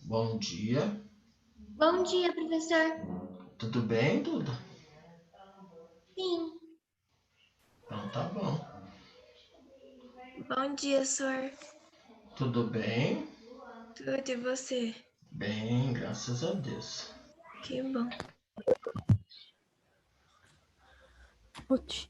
Bom dia. Bom dia, professor. Tudo bem, Duda? Sim. Então tá bom. Bom dia, senhor. Tudo bem? Tudo e você? Bem, graças a Deus. Que bom. Putz.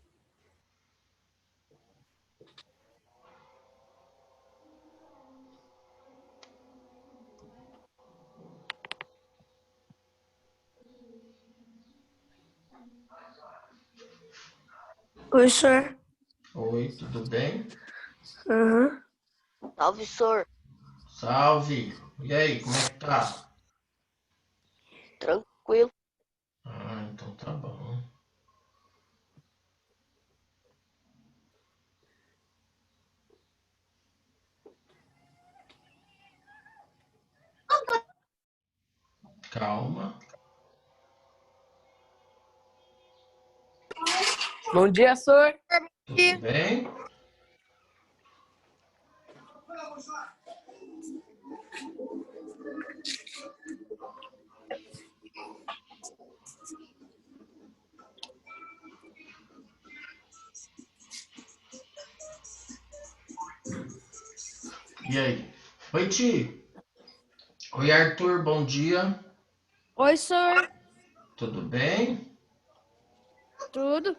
Oi, senhor. Oi, tudo bem? Aham. Salve, senhor. Salve! E aí, como é que tá? Tranquilo. Ah, então tá bom. Calma. Bom dia, senhor. Tudo bem? E aí? Oi, Ti. Oi, Arthur, bom dia. Oi, senhor. Tudo bem? Tudo?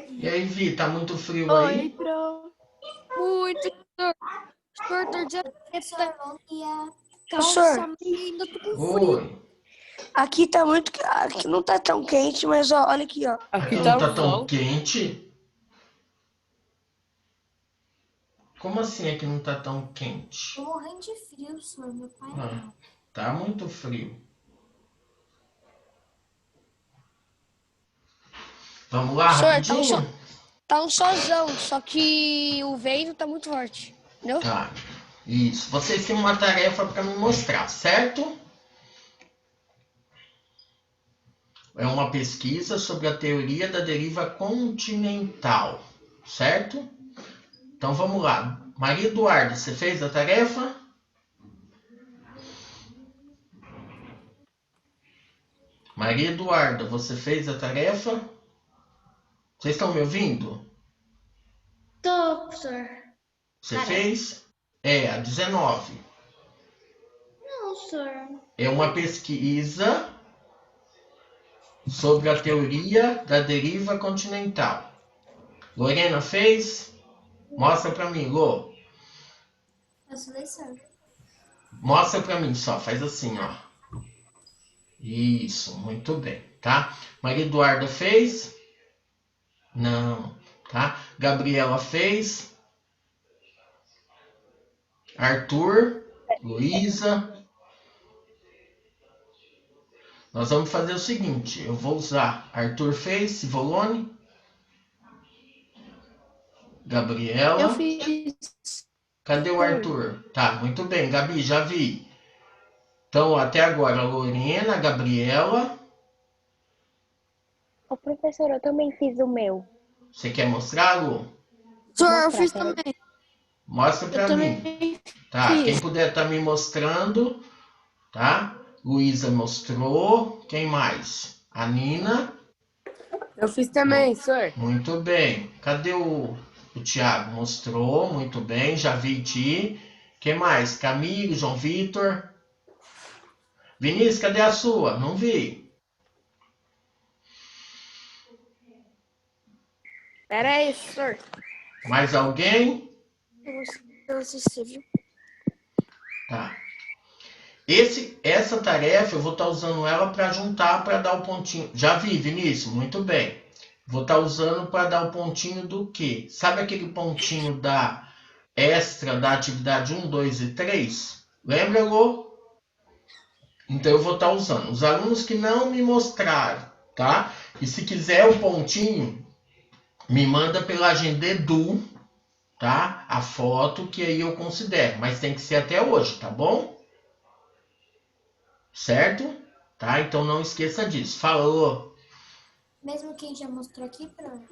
E aí, Vi, tá muito frio Oi, aí? pro. Muito, senhor. Senhor, tô dizendo que Professor, bom dia. calça ainda tô com frio. Oi. Aqui tá muito. Aqui não tá tão quente, mas ó, olha aqui, ó. Aqui Aqui não tá um tá tão sol. quente? Como assim aqui não tá tão quente? Tô morrendo de frio, senhor. Meu pai Ah, não. tá muito frio. Vamos lá, Senhor, rapidinho? tá um solzão, só que o vento tá muito forte. Entendeu? Tá, isso. Vocês têm uma tarefa para me mostrar, certo? É uma pesquisa sobre a teoria da deriva continental, certo? Então vamos lá. Maria Eduarda, você fez a tarefa? Maria Eduarda, você fez a tarefa? Vocês estão me ouvindo? Tô, professor. Você Tarefa. fez? É, a 19. Não, senhor. É uma pesquisa sobre a teoria da deriva continental. Lorena fez? Mostra para mim, Lô. Eu sou da senhor. Mostra para mim só, faz assim, ó. Isso, muito bem, tá? Maria Eduarda fez? Não, tá? Gabriela fez? Arthur? Luísa? Nós vamos fazer o seguinte, eu vou usar Arthur fez, Sivolone? Gabriela? Eu fiz. Cadê o Arthur? Tá, muito bem, Gabi, já vi. Então, até agora, Lorena, Gabriela. Ô, professor, eu também fiz o meu. Você quer mostrar, Lu? Senhor, eu Mostrar, fiz peraí. também. Mostra Eu pra mim. também Tá, quem fiz. puder tá me mostrando, tá? Luísa mostrou. Quem mais? A Nina. Eu fiz também, senhor. Muito bem. Cadê o Thiago? Mostrou, muito bem. Já vi ti. Quem mais? Camilo, João Vitor. Vinícius, cadê a sua? Não vi. Pera aí, senhor. Mais alguém? Eu assisti, viu? Tá. Essa tarefa eu vou estar usando ela para juntar, para dar o pontinho. Já vi, Vinícius, muito bem. Vou estar usando para dar o pontinho do quê? Sabe aquele pontinho da extra da atividade 1, 2 e 3? Lembra, Lô? Então eu vou estar usando. Os alunos que não me mostraram, tá? E se quiser o pontinho, me manda pela agenda Edu, tá? A foto que aí eu considero. Mas tem que ser até hoje, tá bom? Certo? Tá? Então não esqueça disso. Falou. Mesmo quem já mostrou aqui,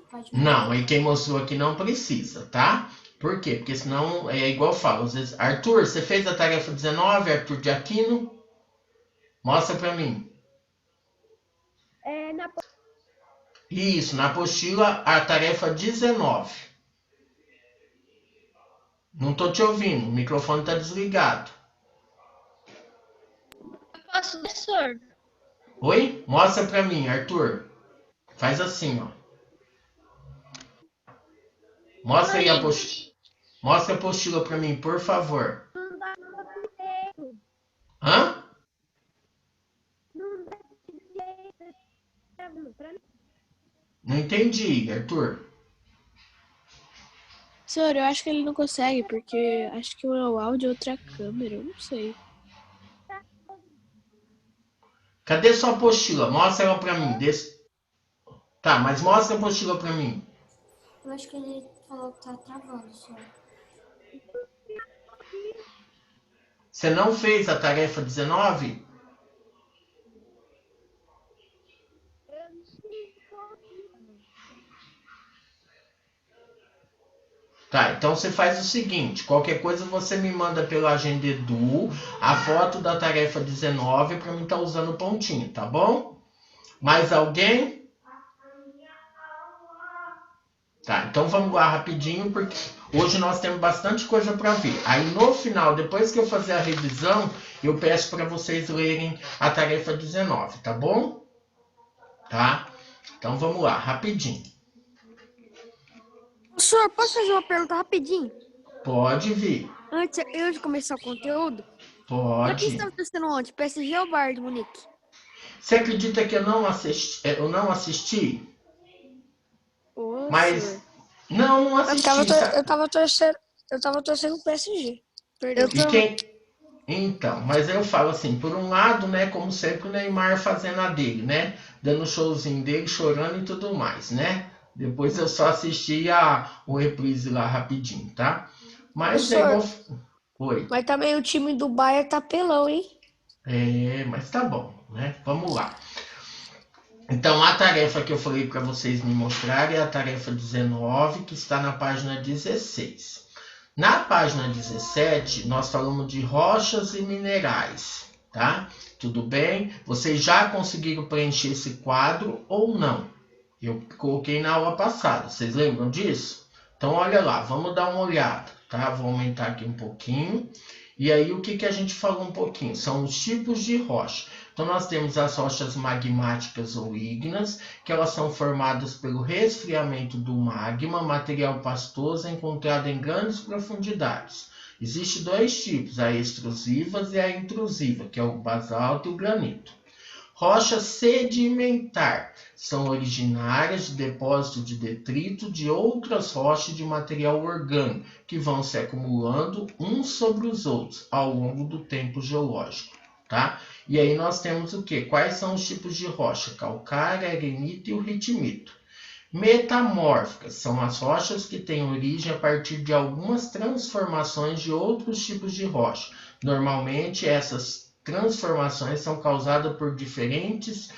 pode Não, mandar. aí quem mostrou aqui não precisa, tá? Por quê? Porque senão é igual eu falo. Às vezes, Arthur, você fez a tarefa 19, Arthur de Aquino? Mostra para mim. Isso, na apostila, a tarefa 19. Não tô te ouvindo, o microfone tá desligado. Posso, professor? Oi? Mostra para mim, Arthur. Faz assim, ó. Mostra aí a apostila. Mostra a apostila para mim, por favor. Hã? Não entendi, Arthur. Senhor, eu acho que ele não consegue, porque acho que um é o áudio e outro é a câmera, eu não sei. Cadê sua apostila? Mostra ela para mim. Tá, mas mostra a apostila para mim. Eu acho que ele falou que tá travando, senhor. Você não fez a tarefa 19? Tá, então você faz o seguinte, qualquer coisa você me manda pela Agenda Edu a foto da tarefa 19 para mim estar usando o pontinho, tá bom? Mais alguém? Tá, então vamos lá rapidinho, porque hoje nós temos bastante coisa para ver. Aí no final, depois que eu fazer a revisão, eu peço para vocês lerem a tarefa 19, tá bom? Tá? Então vamos lá, rapidinho. Senhor, posso fazer uma pergunta rapidinho? Pode vir. Antes de começar o conteúdo, pra quem Pode. estava testando ontem? PSG ou Bayern de Munique? Você acredita que eu não assisti? Ô, Mas senhor. não assisti. Eu tava torcendo o PSG. Perdão. E quem? Então, mas eu falo assim, por um lado, né, como sempre o Neymar fazendo a dele, né, dando o showzinho dele, chorando e tudo mais, né. Depois eu só assisti o reprise lá rapidinho, tá? Mas é igual... Oi. Mas também o time do Bayern tá pelão, hein? É, mas tá bom, né? Vamos lá. Então, a tarefa que eu falei para vocês me mostrarem é a tarefa 19, que está na página 16. Na página 17, nós falamos de rochas e minerais, tá? Tudo bem? Vocês já conseguiram preencher esse quadro ou não? Eu coloquei na aula passada, vocês lembram disso? Então, olha lá, vamos dar uma olhada, tá? Vou aumentar aqui um pouquinho. E aí, o que a gente falou um pouquinho? São os tipos de rocha. Então, nós temos as rochas magmáticas ou ígneas, que elas são formadas pelo resfriamento do magma, material pastoso encontrado em grandes profundidades. Existem dois tipos, a extrusivas e a intrusiva, que é o basalto e o granito. Rocha sedimentar são originárias de depósito de detrito de outras rochas de material orgânico, que vão se acumulando uns sobre os outros ao longo do tempo geológico, tá? E aí nós temos o quê? Quais são os tipos de rocha? Calcária, arenito e o ritmito. Metamórficas são as rochas que têm origem a partir de algumas transformações de outros tipos de rocha. Normalmente essas transformações são causadas por diferenças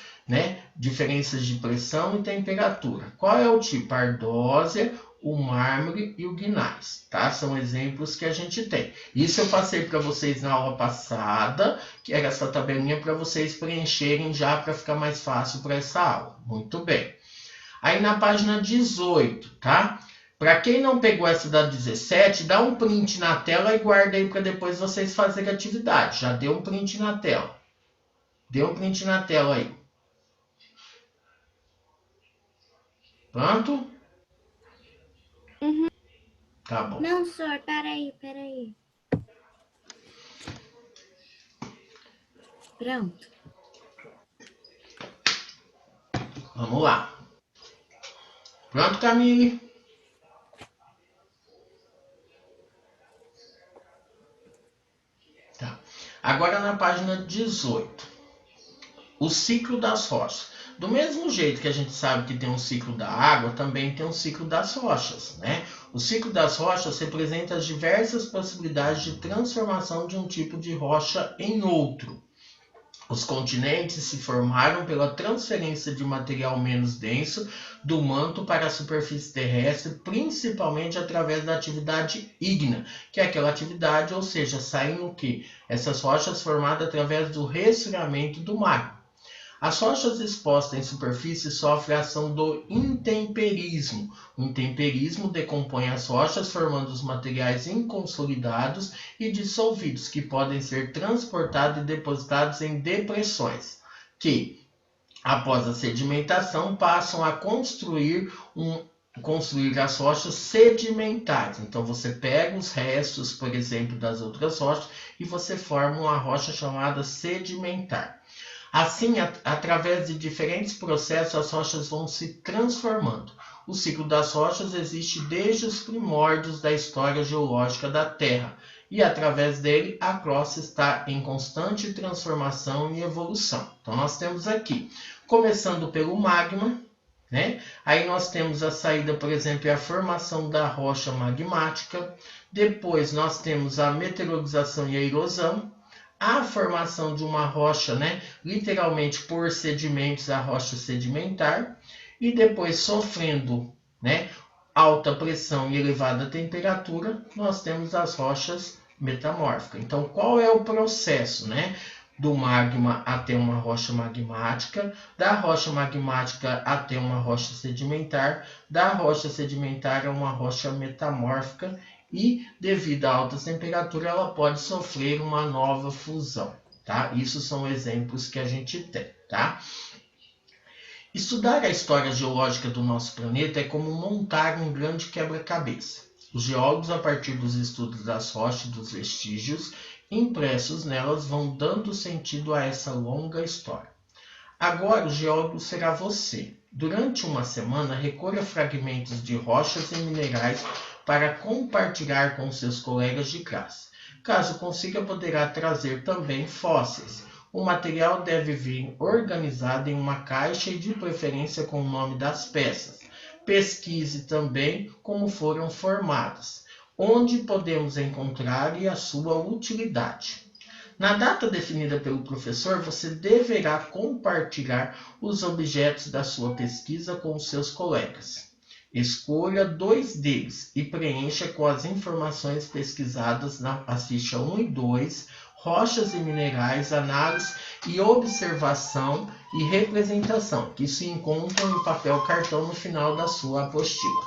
de pressão e temperatura. Qual é o tipo? A ardósia, o mármore e o gneiss, tá? São exemplos que a gente tem. Isso eu passei para vocês na aula passada, que era essa tabelinha para vocês preencherem já para ficar mais fácil para essa aula. Muito bem. Aí na página 18, tá? Para quem não pegou essa da 17, dá um print na tela e guarda aí para depois vocês fazerem atividade. Já deu um print na tela. Deu um print na tela aí. Pronto? Uhum. Tá bom. Não, senhor, peraí. Pronto. Vamos lá. Pronto, Camille? Tá. Agora na página 18. O ciclo das rochas. Do mesmo jeito que a gente sabe que tem um ciclo da água, também tem um ciclo das rochas, né? O ciclo das rochas representa as diversas possibilidades de transformação de um tipo de rocha em outro. Os continentes se formaram pela transferência de material menos denso do manto para a superfície terrestre, principalmente através da atividade ígnea, que é aquela atividade, ou seja, saem o quê? Essas rochas formadas através do resfriamento do magma. As rochas expostas em superfície sofrem a ação do intemperismo. O intemperismo decompõe as rochas, formando os materiais inconsolidados e dissolvidos, que podem ser transportados e depositados em depressões, que, após a sedimentação, passam a construir as rochas sedimentares. Então, você pega os restos, por exemplo, das outras rochas e você forma uma rocha chamada sedimentar. Assim, através de diferentes processos, as rochas vão se transformando. O ciclo das rochas existe desde os primórdios da história geológica da Terra, e através dele a crosta está em constante transformação e evolução. Então, nós temos aqui, começando pelo magma, né? Aí nós temos a saída, por exemplo, a formação da rocha magmática. Depois nós temos a meteorização e a erosão. A formação de uma rocha, né, literalmente por sedimentos, a rocha sedimentar, e depois sofrendo, né, alta pressão e elevada temperatura, nós temos as rochas metamórficas. Então, qual é o processo, né, do magma até uma rocha magmática, da rocha magmática até uma rocha sedimentar, da rocha sedimentar a uma rocha metamórfica, e devido a alta temperatura ela pode sofrer uma nova fusão, tá? Isso são exemplos que a gente tem, tá? Estudar a história geológica do nosso planeta é como montar um grande quebra-cabeça. Os geólogos, a partir dos estudos das rochas e dos vestígios impressos nelas, vão dando sentido a essa longa história. Agora o geólogo será você. Durante uma semana, recolha fragmentos de rochas e minerais para compartilhar com seus colegas de classe. Caso consiga, poderá trazer também fósseis. O material deve vir organizado em uma caixa e de preferência com o nome das peças. Pesquise também como foram formadas, onde podemos encontrar e a sua utilidade. Na data definida pelo professor, você deverá compartilhar os objetos da sua pesquisa com os seus colegas. Escolha 2 deles e preencha com as informações pesquisadas nas fichas 1 e 2, rochas e minerais, análise e observação e representação, que se encontram em papel cartão no final da sua apostila.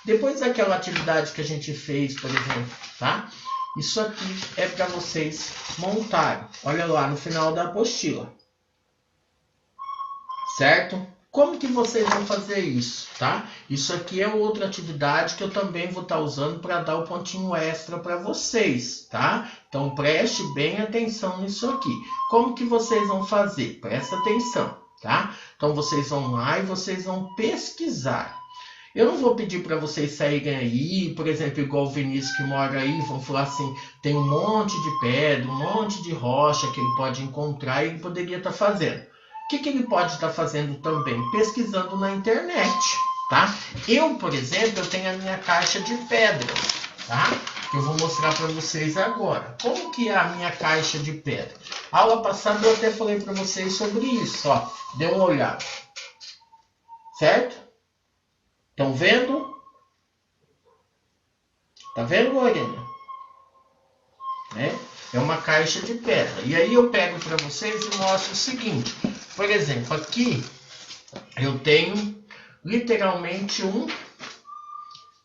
Depois daquela atividade que a gente fez, por exemplo, tá? Isso aqui é para vocês montarem. Olha lá no final da apostila. Certo? Como que vocês vão fazer isso, tá? Isso aqui é outra atividade que eu também vou estar usando para dar o pontinho extra para vocês, tá? Então preste bem atenção nisso aqui. Como que vocês vão fazer? Presta atenção, tá? Então vocês vão lá e vocês vão pesquisar. Eu não vou pedir para vocês saírem aí, por exemplo, igual o Vinícius que mora aí, vão falar assim, tem um monte de pedra, um monte de rocha que ele pode encontrar e ele poderia estar fazendo. O que ele pode estar fazendo também? Pesquisando na internet, tá? Eu, por exemplo, eu tenho a minha caixa de pedras, tá? Que eu vou mostrar para vocês agora. Como que é a minha caixa de pedra? Aula passada eu até falei para vocês sobre isso, ó. Dê uma olhada. Certo? Estão vendo? Tá vendo, Lorena? É uma caixa de pedra. E aí eu pego para vocês e mostro o seguinte. Por exemplo, aqui eu tenho literalmente um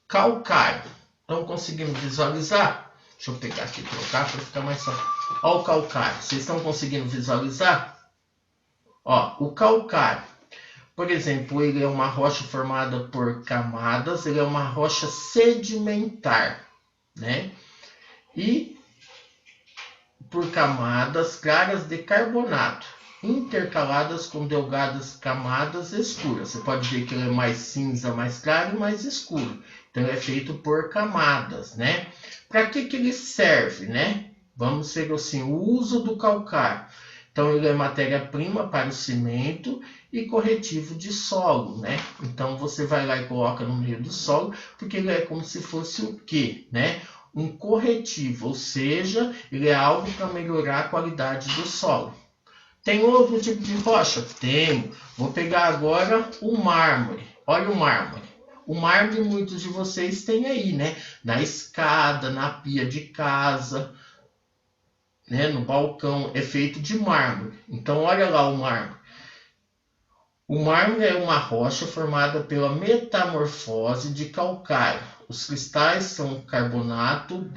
calcário. Estão conseguindo visualizar? Deixa eu pegar aqui e trocar para ficar mais fácil. Olha o calcário. Vocês estão conseguindo visualizar? Ó, o calcário. Por exemplo, ele é uma rocha formada por camadas. Ele é uma rocha sedimentar, né? E por camadas claras de carbonato, intercaladas com delgadas camadas escuras. Você pode ver que ele é mais cinza, mais claro e mais escuro. Então, é feito por camadas, né? Para que ele serve, né? Vamos ver assim, o uso do calcário. Então, ele é matéria-prima para o cimento e corretivo de solo, né? Então, você vai lá e coloca no meio do solo, porque ele é como se fosse o quê, né? Um corretivo, ou seja, ele é algo para melhorar a qualidade do solo. Tem outro tipo de rocha? Tenho. Vou pegar agora o mármore. Olha o mármore. O mármore muitos de vocês têm aí, né? Na escada, na pia de casa, né? No balcão. É feito de mármore. Então, olha lá o mármore. O mármore é uma rocha formada pela metamorfose de calcário. Os cristais são carbonato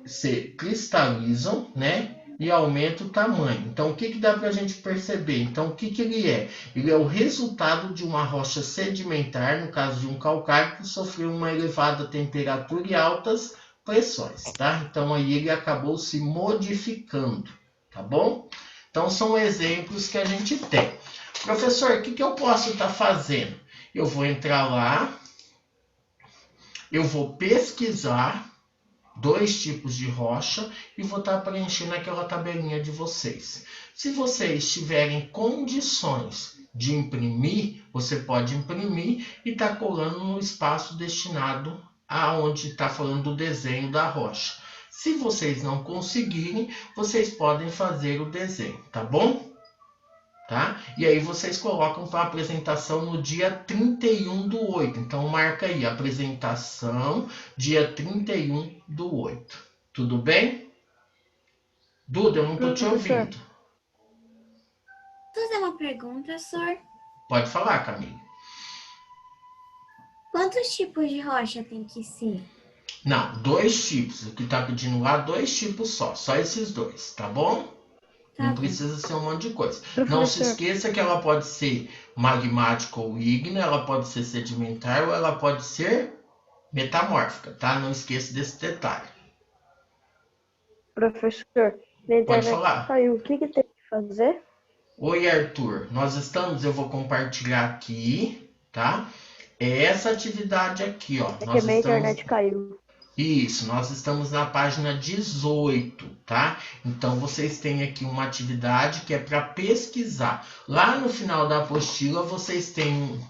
se cristalizam, né? E aumenta o tamanho. Então, o que dá para a gente perceber? Então, o que ele é? Ele é o resultado de uma rocha sedimentar, no caso de um calcário, que sofreu uma elevada temperatura e altas pressões, tá? Então, aí ele acabou se modificando, tá bom? Então, são exemplos que a gente tem. Professor, o que eu posso estar fazendo? Eu vou entrar lá, eu vou pesquisar 2 tipos de rocha e vou estar preenchendo aquela tabelinha de vocês. Se vocês tiverem condições de imprimir, você pode imprimir e estar colando no espaço destinado aonde está falando do desenho da rocha. Se vocês não conseguirem, vocês podem fazer o desenho, tá bom? Tá? E aí vocês colocam para apresentação no dia 31/8. Então marca aí, apresentação dia 31/8. Tudo bem? Duda, eu não estou te ouvindo. Posso fazer uma pergunta, professor? Pode falar, Camila. Quantos tipos de rocha tem que ser? Não, 2 tipos. O que está pedindo lá, 2 tipos só esses 2, tá bom? Não precisa ser um monte de coisa. Não se esqueça que ela pode ser magmática ou ígnea, ela pode ser sedimentar ou ela pode ser metamórfica, tá? Não esqueça desse detalhe. Professor, na Pode internet falar. saiu. O que tem que fazer? Oi, Arthur. Eu vou compartilhar aqui, tá? É essa atividade aqui, ó. É que minha internet caiu. Isso, nós estamos na página 18, tá? Então, vocês têm aqui uma atividade que é para pesquisar. Lá no final da apostila, vocês têm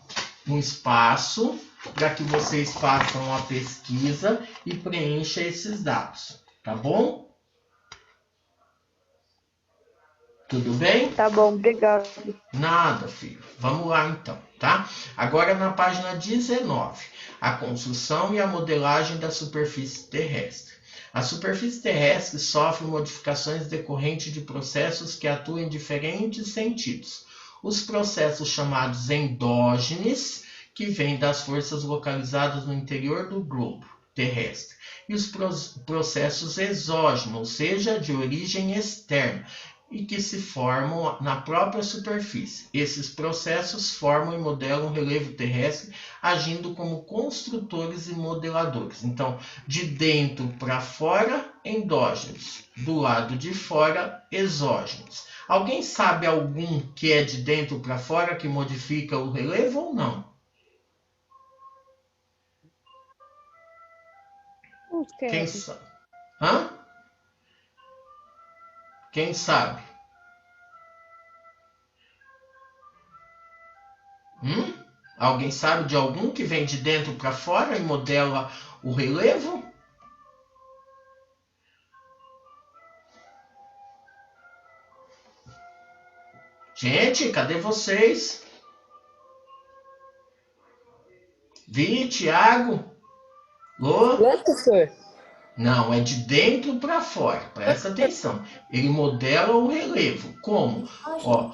um espaço para que vocês façam a pesquisa e preencham esses dados, tá bom? Tudo bem? Tá bom, obrigado. Nada, filho. Vamos lá então, tá? Agora na página 19, a construção e a modelagem da superfície terrestre. A superfície terrestre sofre modificações decorrentes de processos que atuam em diferentes sentidos. Os processos chamados endógenos, que vêm das forças localizadas no interior do globo terrestre, e os processos exógenos, ou seja, de origem externa, e que se formam na própria superfície. Esses processos formam e modelam o relevo terrestre, agindo como construtores e modeladores. Então, de dentro para fora, endógenos. Do lado de fora, exógenos. Alguém sabe algum que é de dentro para fora que modifica o relevo ou não? Quem sabe? Hã? Quem sabe? Alguém sabe de algum que vem de dentro para fora e modela o relevo? Gente, cadê vocês? Vi, Thiago? Lô? Professor. Não, é de dentro para fora. Presta atenção. Ele modela o relevo. Como? Ó,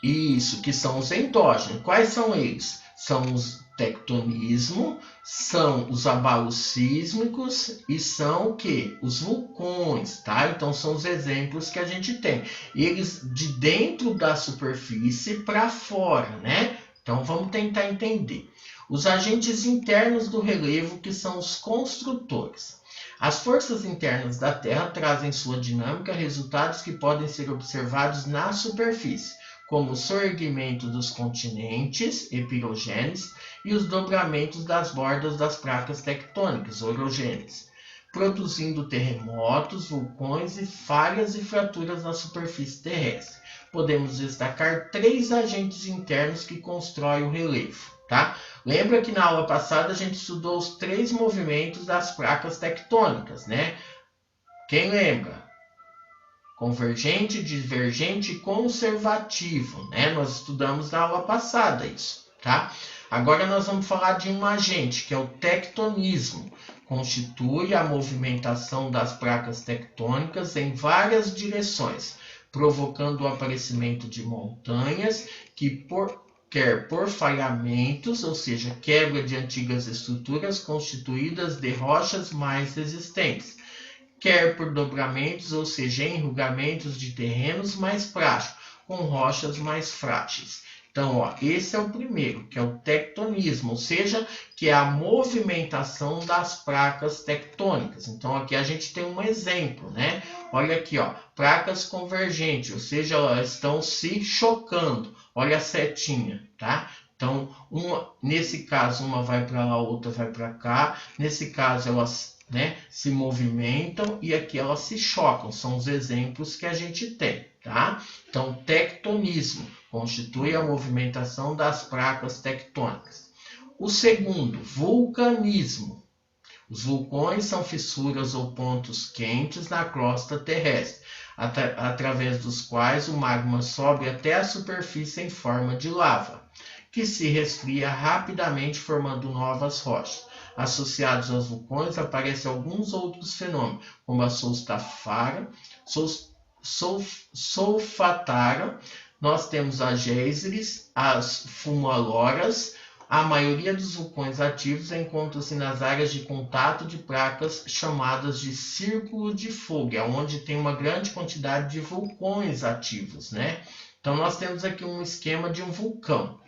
isso, que são os endógenos. Quais são eles? São os tectonismo, são os abalos sísmicos e são o quê? Os vulcões, tá? Então são os exemplos que a gente tem. Eles de dentro da superfície para fora, né? Então vamos tentar entender. Os agentes internos do relevo, que são os construtores. As forças internas da Terra trazem em sua dinâmica resultados que podem ser observados na superfície, como o sorgimento dos continentes, epirogênesis, e os dobramentos das bordas das placas tectônicas, orogênesis, produzindo terremotos, vulcões e falhas e fraturas na superfície terrestre. Podemos destacar 3 agentes internos que constroem o relevo. Tá? Lembra que na aula passada a gente estudou os 3 movimentos das placas tectônicas, né? Quem lembra? Convergente, divergente e conservativo, né? Nós estudamos na aula passada isso, tá? Agora nós vamos falar de um agente, que é o tectonismo. Constitui a movimentação das placas tectônicas em várias direções, provocando o aparecimento de montanhas que quer por falhamentos, ou seja, quebra de antigas estruturas constituídas de rochas mais resistentes, quer por dobramentos, ou seja, enrugamentos de terrenos mais frágeis, com rochas mais frágeis. Então, ó, esse é o primeiro, que é o tectonismo, ou seja, que é a movimentação das placas tectônicas. Então, aqui a gente tem um exemplo, né? Olha aqui, ó, placas convergentes, ou seja, elas estão se chocando. Olha a setinha, tá? Então, nesse caso, uma vai para lá, a outra vai para cá. Nesse caso, elas, né, se movimentam e aqui elas se chocam. São os exemplos que a gente tem, tá? Então, tectonismo constitui a movimentação das placas tectônicas. O segundo, vulcanismo. Os vulcões são fissuras ou pontos quentes na crosta terrestre, através dos quais o magma sobe até a superfície em forma de lava, que se resfria rapidamente formando novas rochas. Associados aos vulcões aparecem alguns outros fenômenos, como a solfatara. Nós temos as géiseres, as fumaloras. A maioria dos vulcões ativos encontra-se nas áreas de contato de placas chamadas de círculo de fogo, onde tem uma grande quantidade de vulcões ativos, né? Então, nós temos aqui um esquema de um vulcão.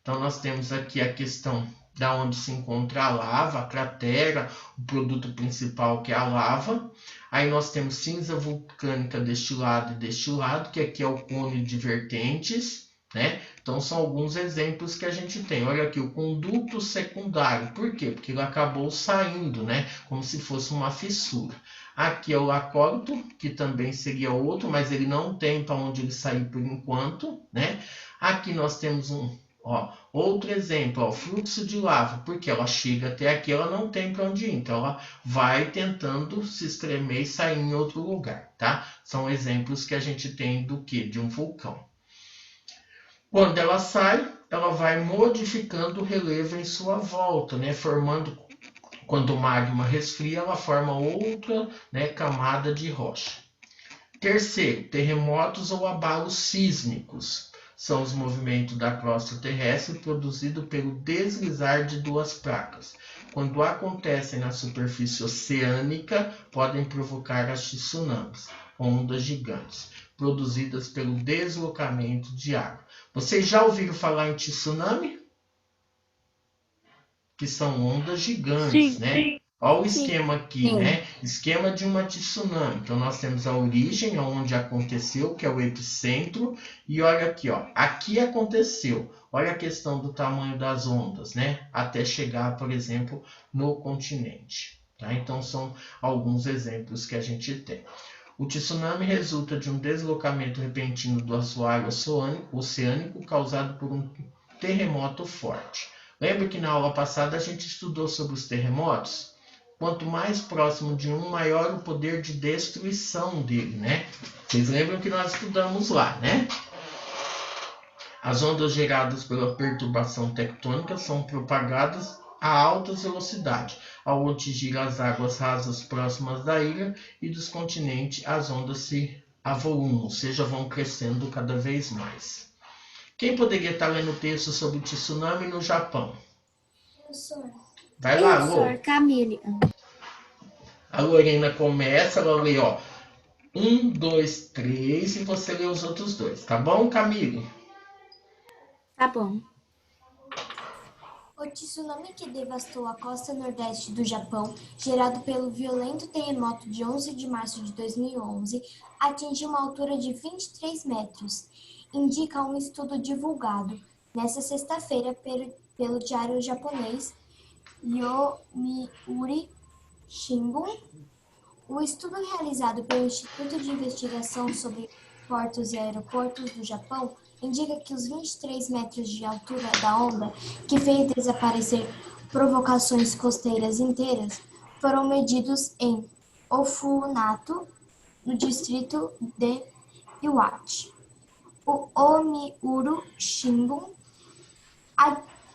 Então, nós temos aqui a questão da onde se encontra a lava, a cratera, o produto principal que é a lava. Aí nós temos cinza vulcânica deste lado e deste lado, que aqui é o cone de vertentes, né? Então são alguns exemplos que a gente tem. Olha aqui o conduto secundário. Por quê? Porque ele acabou saindo, né? Como se fosse uma fissura. Aqui é o acólito, que também seria outro, mas ele não tem para onde ele sair por enquanto, né? Aqui nós temos outro exemplo, fluxo de lava, porque ela chega até aqui, ela não tem para onde ir, então ela vai tentando se estremer e sair em outro lugar, tá? São exemplos que a gente tem do que? De um vulcão. Quando ela sai, ela vai modificando o relevo em sua volta, né? Formando, quando o magma resfria, ela forma outra, né, camada de rocha. Terceiro, terremotos ou abalos sísmicos. São os movimentos da crosta terrestre produzidos pelo deslizar de duas placas. Quando acontecem na superfície oceânica, podem provocar as tsunamis, ondas gigantes, produzidas pelo deslocamento de água. Vocês já ouviram falar em tsunami? Que são ondas gigantes, Sim. né? Olha o esquema aqui, né? Esquema de uma tsunami. Então, nós temos a origem, onde aconteceu, que é o epicentro. E olha aqui, ó. Aqui aconteceu. Olha a questão do tamanho das ondas, né? Até chegar, por exemplo, no continente. Tá? Então, são alguns exemplos que a gente tem. O tsunami resulta de um deslocamento repentino do assoalho oceânico causado por um terremoto forte. Lembra que na aula passada a gente estudou sobre os terremotos? Quanto mais próximo de um, maior o poder de destruição dele, né? Vocês lembram que nós estudamos lá, né? As ondas geradas pela perturbação tectônica são propagadas a altas velocidades. Ao atingir as águas rasas próximas da ilha e dos continentes, as ondas se avolumam, ou seja, vão crescendo cada vez mais. Quem poderia estar lendo o texto sobre o tsunami no Japão? Professor. Vai lá, Lô. Professor Camille. A Lorena começa, ela lê, 1, 2, 3 e você lê os outros dois, tá bom, Camille? Tá bom. O tsunami que devastou a costa nordeste do Japão, gerado pelo violento terremoto de 11 de março de 2011, atingiu uma altura de 23 metros, indica um estudo divulgado nesta sexta-feira pelo diário japonês Yomiuri Shimbun. O estudo realizado pelo Instituto de Investigação sobre Portos e Aeroportos do Japão indica que os 23 metros de altura da onda, que fez desaparecer provocações costeiras inteiras, foram medidos em Ofunato, no distrito de Iwate. O Omiuru Shimbun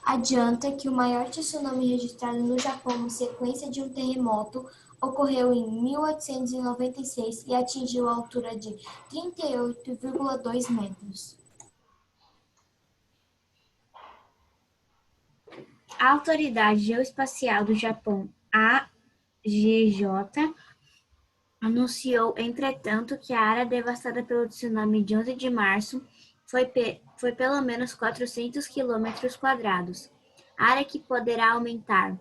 adianta que o maior tsunami registrado no Japão na sequência de um terremoto ocorreu em 1896 e atingiu a altura de 38,2 metros. A Autoridade Geoespacial do Japão, AGJ, anunciou, entretanto, que a área devastada pelo tsunami de 11 de março foi pelo menos 400 quilômetros quadrados, área que poderá aumentar,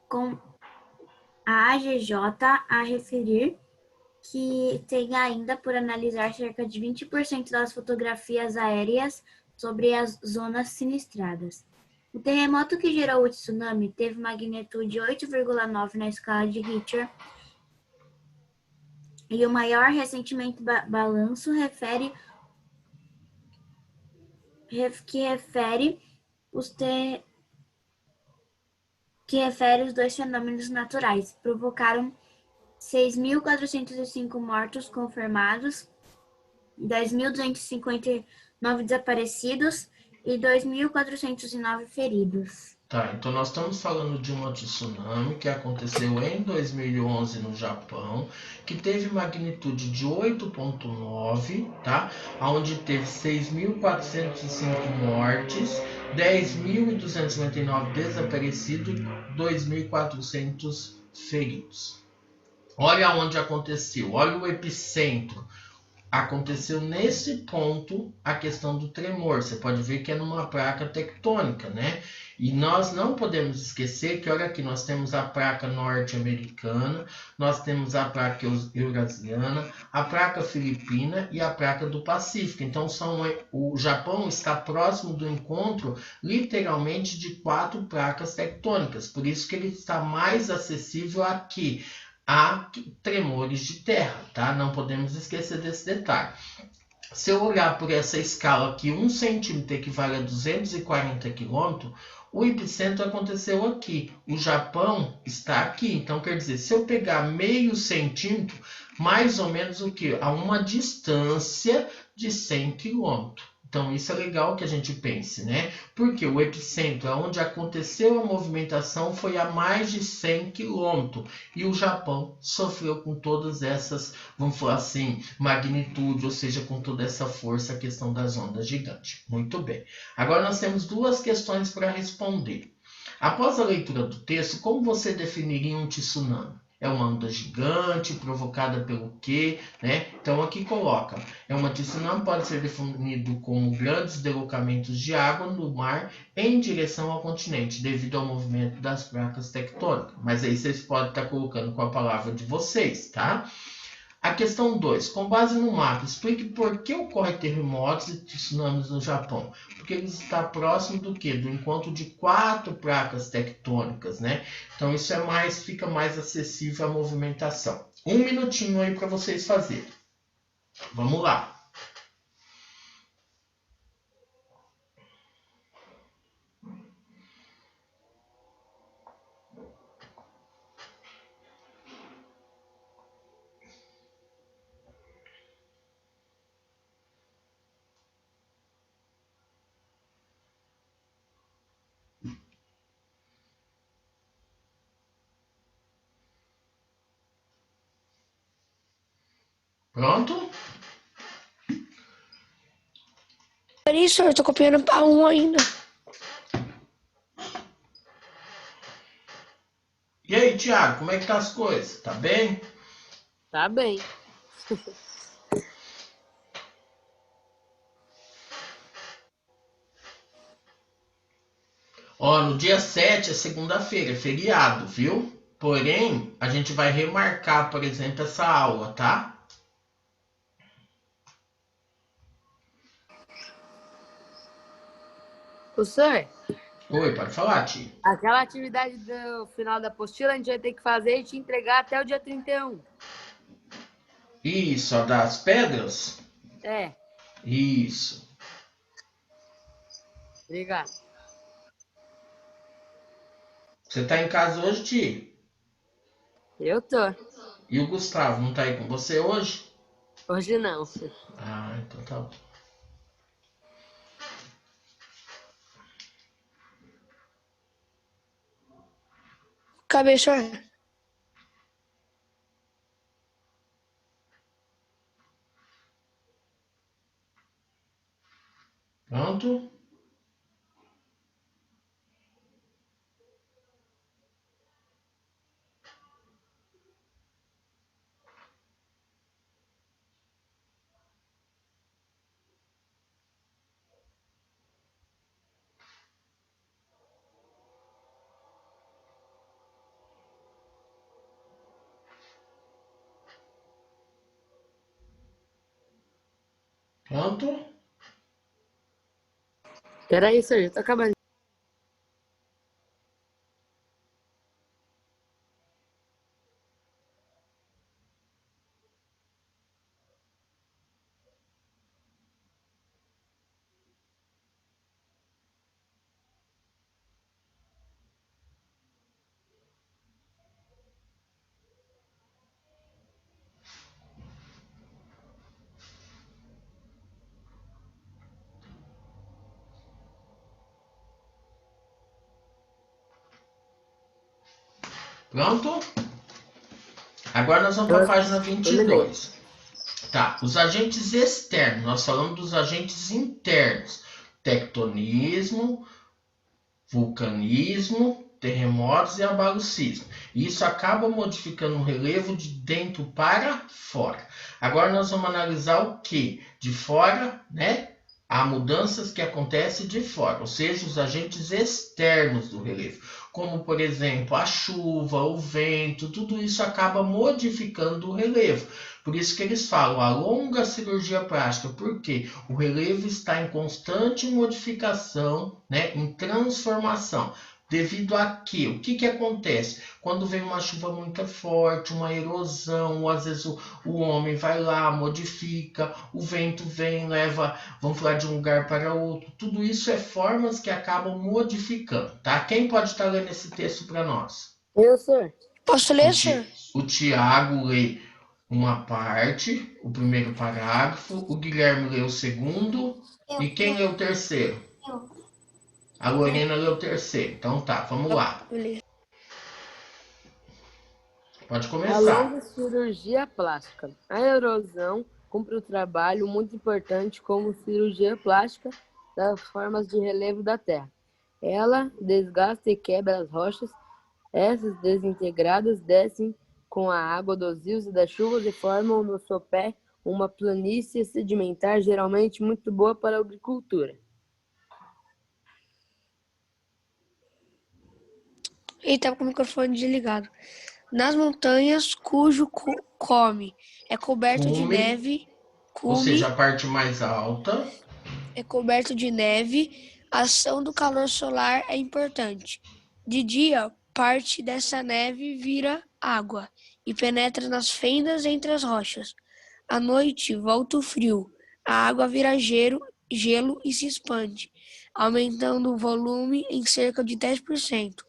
com a AGJ a referir que tem ainda por analisar cerca de 20% das fotografias aéreas sobre as zonas sinistradas. O terremoto que gerou o tsunami teve magnitude 8,9 na escala de Richter e o maior recentemente balanço refere os dois fenômenos naturais. Provocaram 6.405 mortos confirmados, 10.259 desaparecidos e 2.409 feridos. Tá, então nós estamos falando de uma tsunami que aconteceu em 2011 no Japão, que teve magnitude de 8,9, tá? Onde teve 6.405 mortes, 10.259 desaparecidos, 2.400 feridos. Olha onde aconteceu, olha o epicentro. Aconteceu nesse ponto a questão do tremor. Você pode ver que é numa placa tectônica, né? E nós não podemos esquecer que, olha aqui, nós temos a placa norte-americana, nós temos a placa eurasiana, a placa filipina e a placa do Pacífico. Então, o Japão está próximo do encontro, literalmente, de 4 placas tectônicas. Por isso que ele está mais acessível aqui a tremores de terra, tá? Não podemos esquecer desse detalhe. Se eu olhar por essa escala aqui, 1 centímetro equivale a 240 quilômetros, o epicentro aconteceu aqui. O Japão está aqui. Então, quer dizer, se eu pegar meio centímetro, mais ou menos o quê? A uma distância de 100 quilômetros. Então, isso é legal que a gente pense, né? Porque o epicentro, onde aconteceu a movimentação, foi a mais de 100 quilômetros. E o Japão sofreu com todas essas, vamos falar assim, magnitude, ou seja, com toda essa força, a questão das ondas gigantes. Muito bem. Agora nós temos 2 questões para responder. Após a leitura do texto, como você definiria um tsunami? É uma onda gigante provocada pelo quê? Né? Então aqui coloca, uma tsunami pode ser definido como grandes deslocamentos de água no mar em direção ao continente, devido ao movimento das placas tectônicas. Mas aí vocês podem estar colocando com a palavra de vocês, tá? A questão 2. Com base no mapa, explique por que ocorrem terremotos e tsunamis no Japão. Porque ele está próximo do quê? Do encontro de 4 placas tectônicas, né? Então isso fica mais acessível à movimentação. 1 minutinho aí para vocês fazerem. Vamos lá. Pronto? Peraí, senhor, eu tô copiando para 1 ainda. E aí, Thiago, como é que tá as coisas? Tá bem? Tá bem. Ó, no dia 7 é segunda-feira, é feriado, viu? Porém, a gente vai remarcar, por exemplo, essa aula, tá? Professor, Oi, pode falar, Tia. aquela atividade do final da apostila a gente vai ter que fazer e te entregar até o dia 31. Isso, a das pedras? É, Isso. obrigado. Você tá em casa hoje, Tia? Eu tô. E o Gustavo não tá aí com você hoje? Hoje não. Ah, então tá bom. Cabeça. Pronto? Pronto? Peraí, Sérgio, tá acabando. Pronto? Agora nós vamos para a página 22. Tá, os agentes externos, nós falamos dos agentes internos. Tectonismo, vulcanismo, terremotos e abalos sísmicos. Isso acaba modificando o relevo de dentro para fora. Agora nós vamos analisar o que? De fora, né? Há mudanças que acontecem de fora, ou seja, os agentes externos do relevo, como por exemplo a chuva, o vento, tudo isso acaba modificando o relevo. Por isso que eles falam a longa cirurgia plástica, porque o relevo está em constante modificação, né, em transformação. Devido a quê? O que acontece? Quando vem uma chuva muito forte, uma erosão, ou às vezes o homem vai lá, modifica, o vento vem, leva, vamos falar de um lugar para outro. Tudo isso é formas que acabam modificando, tá? Quem pode estar lendo esse texto para nós? Eu, senhor. Posso ler, senhor? O Tiago lê uma parte, o primeiro parágrafo, o Guilherme lê o segundo, e quem lê o terceiro? Eu. A Lorena lê o terceiro. Então tá, vamos lá. Beleza. Pode A começar. longa cirurgia plástica. A erosão cumpre um trabalho muito importante como cirurgia plástica das formas de relevo da Terra. Ela desgasta e quebra as rochas. Essas desintegradas descem com a água dos rios e das chuvas e formam no sopé uma planície sedimentar geralmente muito boa para a agricultura. Ele tá com o microfone desligado. Nas montanhas, cujo come é coberto de Cume, neve, ou seja, a parte mais alta. é coberto de neve, a ação do calor solar é importante. De dia, parte dessa neve vira água e penetra nas fendas entre as rochas. À noite, volta o frio, a água vira gelo e se expande, aumentando o volume em cerca de 10%.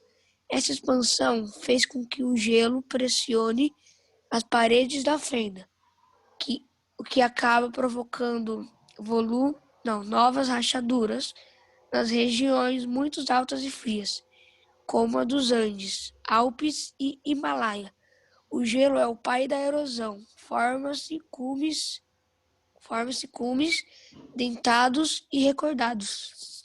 Essa expansão fez com que o gelo pressione as paredes da fenda, o que acaba provocando novas rachaduras nas regiões muito altas e frias, como a dos Andes, Alpes e Himalaia. O gelo é o pai da erosão. Forma-se cumes dentados e recortados.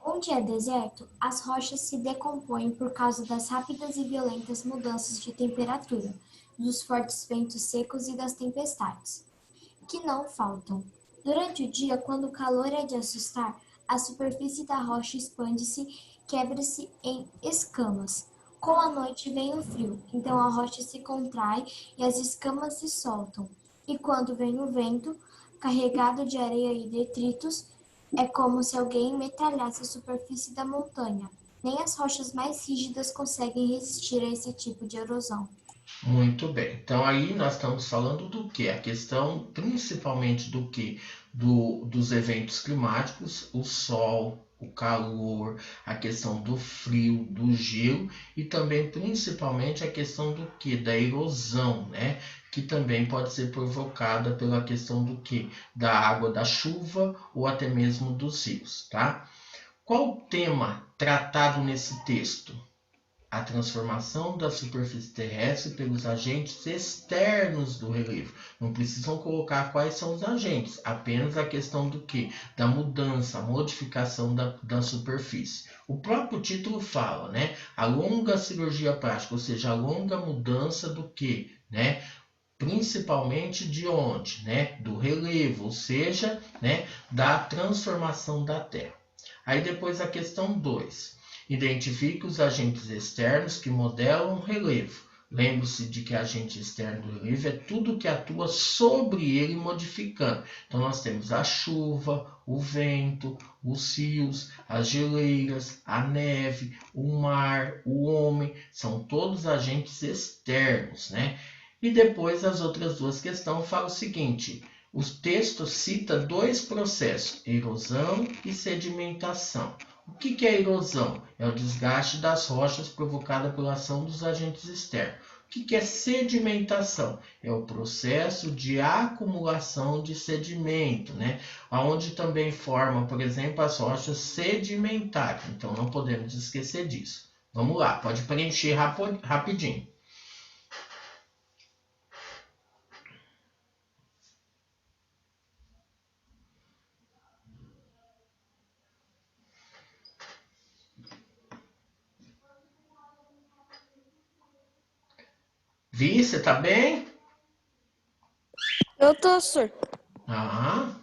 Onde é deserto, as rochas se decompõem por causa das rápidas e violentas mudanças de temperatura, dos fortes ventos secos e das tempestades, que não faltam. Durante o dia, quando o calor é de assustar, a superfície da rocha expande-se, quebra-se em escamas. Com a noite vem o frio, então a rocha se contrai e as escamas se soltam. E quando vem o vento, carregado de areia e detritos, é como se alguém metralhasse a superfície da montanha. Nem as rochas mais rígidas conseguem resistir a esse tipo de erosão. Muito bem. Então aí nós estamos falando do que? A questão principalmente do que? Dos eventos climáticos, o sol, o calor, a questão do frio, do gelo e também principalmente a questão do que? Da erosão, né? Que também pode ser provocada pela questão do que? Da água da chuva ou até mesmo dos rios, tá? Qual o tema tratado nesse texto? A transformação da superfície terrestre pelos agentes externos do relevo. Não precisam colocar quais são os agentes, apenas a questão do que? Da mudança, a modificação da superfície. O próprio título fala, né? A longa cirurgia plástica, ou seja, a longa mudança do que, né? Principalmente de onde, né? Do relevo, ou seja, né? Da transformação da Terra. Aí depois a questão 2. Identifique os agentes externos que modelam o relevo. Lembre-se de que agente externo do relevo é tudo que atua sobre ele modificando. Então nós temos a chuva, o vento, os rios, as geleiras, a neve, o mar, o homem. São todos agentes externos, né? E depois as outras duas questões falam o seguinte. O texto cita 2 processos, erosão e sedimentação. O que é erosão? É o desgaste das rochas provocada pela ação dos agentes externos. O que é sedimentação? É o processo de acumulação de sedimento, né? Onde também formam, por exemplo, as rochas sedimentares. Então não podemos esquecer disso. Vamos lá, pode preencher rapidinho. Vi, você tá bem? Eu tô, senhor. Ah,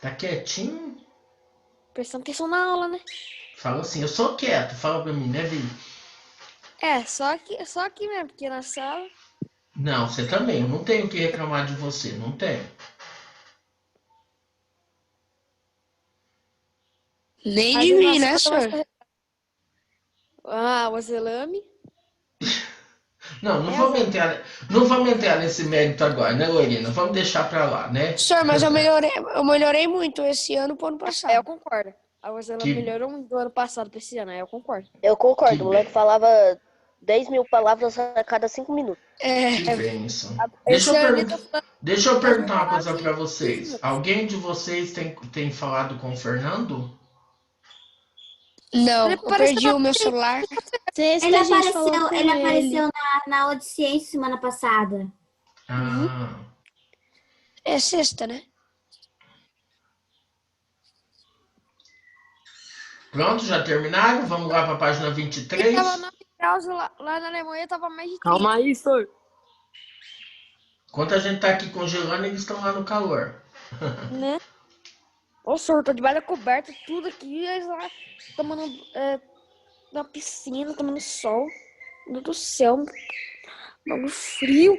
tá quietinho? Prestando atenção na aula, né? Fala assim, eu sou quieto, fala pra mim, né, Vi? É, só aqui mesmo, porque na sala... Não, você também, eu não tenho o que reclamar de você, não tenho. Nem Aí de na mim, né, sala senhor? Ah, o exame. Não, não É, vamos entrar nesse mérito agora, né, Lorena? Vamos deixar pra lá, né? Senhor, mas eu melhorei muito esse ano pro ano eu passado. concordo. A exame Que- melhorou muito do ano passado pra esse ano, aí eu concordo. Eu Que concordo, o moleque bem. falava 10 mil palavras a cada 5 minutos. Que bênção. Esse ano ele tá falando Deixa eu 10 mil perguntar uma coisa palavras pra em 15 vocês. minutos. Alguém de vocês tem falado com o Fernando? Não, Ele eu parece perdi o meu celular. Sexta Ele a gente falou apareceu, com ele apareceu na aula de ciência semana passada. Ah, É sexta, né? pronto, já terminaram? Vamos lá pra página Ele 23? tava 9 graus lá na Alemanha, tava mais de 30. Calma aí, senhor. Enquanto a gente tá aqui congelando, eles estão lá no calor. Né? Ô, senhor, tô debaixo da coberta, tudo aqui, eles lá tomando na piscina, tomando sol. Meu Deus do céu, bagulho frio.